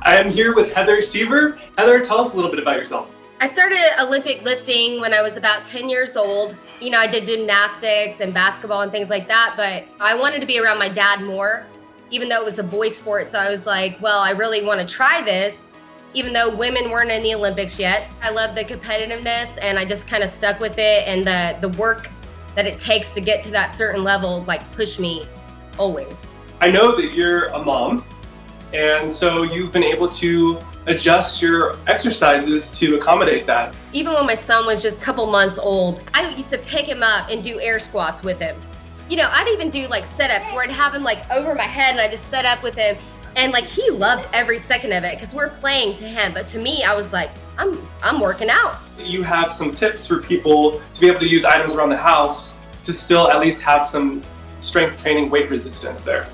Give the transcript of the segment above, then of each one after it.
I am here with Heather Seever. Heather, tell us a little bit about yourself. I started Olympic lifting when I was about 10 years old. You know, I did gymnastics and basketball and things like that, but I wanted to be around my dad more, even though it was a boy sport. So I was like, well, I really want to try this, even though women weren't in the Olympics yet. I love the competitiveness, and I just kind of stuck with it, and the work that it takes to get to that certain level, like, pushed me always. I know that you're a mom, and so you've been able to adjust your exercises to accommodate that. Even when my son was just a couple months old, I used to pick him up and do air squats with him. You know, I'd even do like sit-ups where I'd have him like over my head and I just set up with him. And like, he loved every second of it because we're playing to him. But to me, I was like, I'm working out. You have some tips for people to be able to use items around the house to still at least have some strength training, weight resistance there.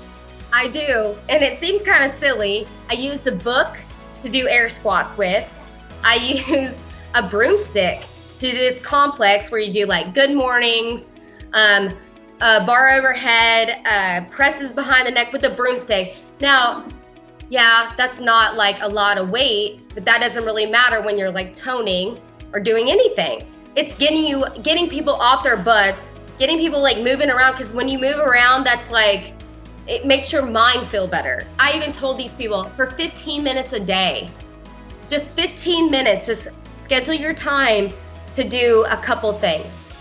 I do, and it seems kind of silly. I used a book to do air squats with. I used a broomstick to do this complex where you do like good mornings, bar overhead, presses behind the neck with a broomstick. Now, yeah, that's not like a lot of weight, but that doesn't really matter when you're like toning or doing anything. It's getting people off their butts, getting people like moving around, because when you move around, that's like, it makes your mind feel better. I even told these people for 15 minutes a day, just 15 minutes, just schedule your time to do a couple things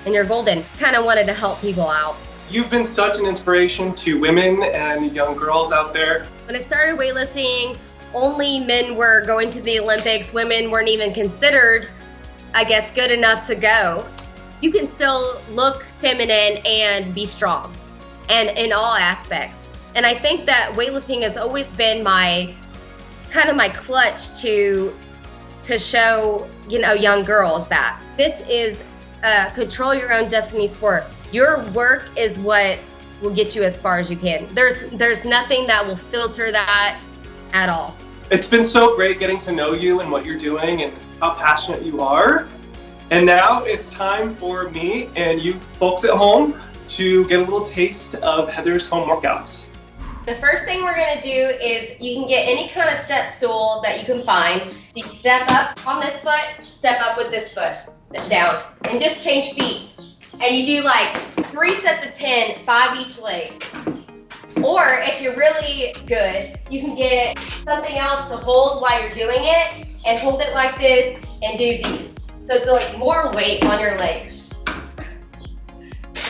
and you're golden. Kind of wanted to help people out. You've been such an inspiration to women and young girls out there. When I started weightlifting, only men were going to the Olympics. Women weren't even considered, I guess, good enough to go. You can still look feminine and be strong, and in all aspects. And I think that weightlifting has always been my clutch to show, you know, young girls that this is a control your own destiny sport. Your work is what will get you as far as you can. There's nothing that will filter that at all. It's been so great getting to know you and what you're doing and how passionate you are. And now it's time for me and you folks at home to get a little taste of Heather's home workouts. The first thing we're gonna do is you can get any kind of step stool that you can find. So you step up on this foot, step up with this foot, sit down, and just change feet. And you do like 3 sets of 10, 5 each leg. Or if you're really good, you can get something else to hold while you're doing it and hold it like this and do these. So it's like more weight on your legs.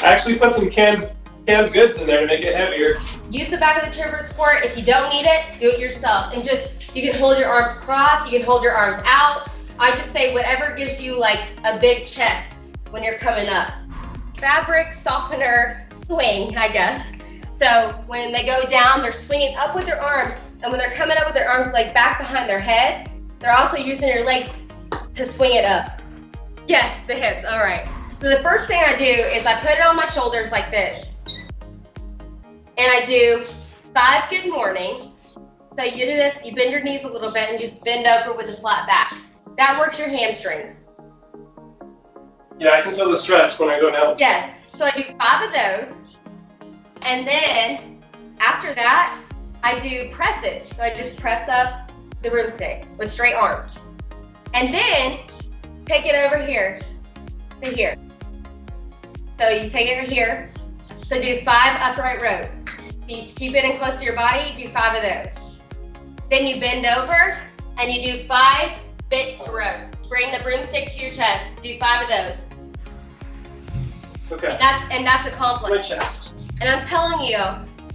I actually put some canned goods in there to make it heavier. Use the back of the chair for support. If you don't need it, do it yourself. And just, you can hold your arms crossed, you can hold your arms out. I just say whatever gives you like a big chest when you're coming up. Fabric softener swing, I guess. So when they go down, they're swinging up with their arms. And when they're coming up with their arms like back behind their head, they're also using your legs to swing it up. Yes, the hips, all right. So the first thing I do is I put it on my shoulders like this. And I do 5 good mornings. So you do this, you bend your knees a little bit and just bend over with a flat back. That works your hamstrings. Yeah, I can feel the stretch when I go down. Yes, so I do 5 of those. And then after that, I do presses. So I just press up the broomstick with straight arms. And then take it over here to here. So you take it over here. So do 5 upright rows. You keep it in close to your body, do 5 of those. Then you bend over and you do 5 bent rows. Bring the broomstick to your chest, do 5 of those. Okay. And that's a complex. My chest. And I'm telling you,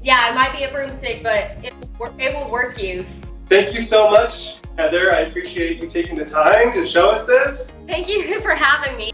yeah, it might be a broomstick, but it will work you. Thank you so much, Heather. I appreciate you taking the time to show us this. Thank you for having me.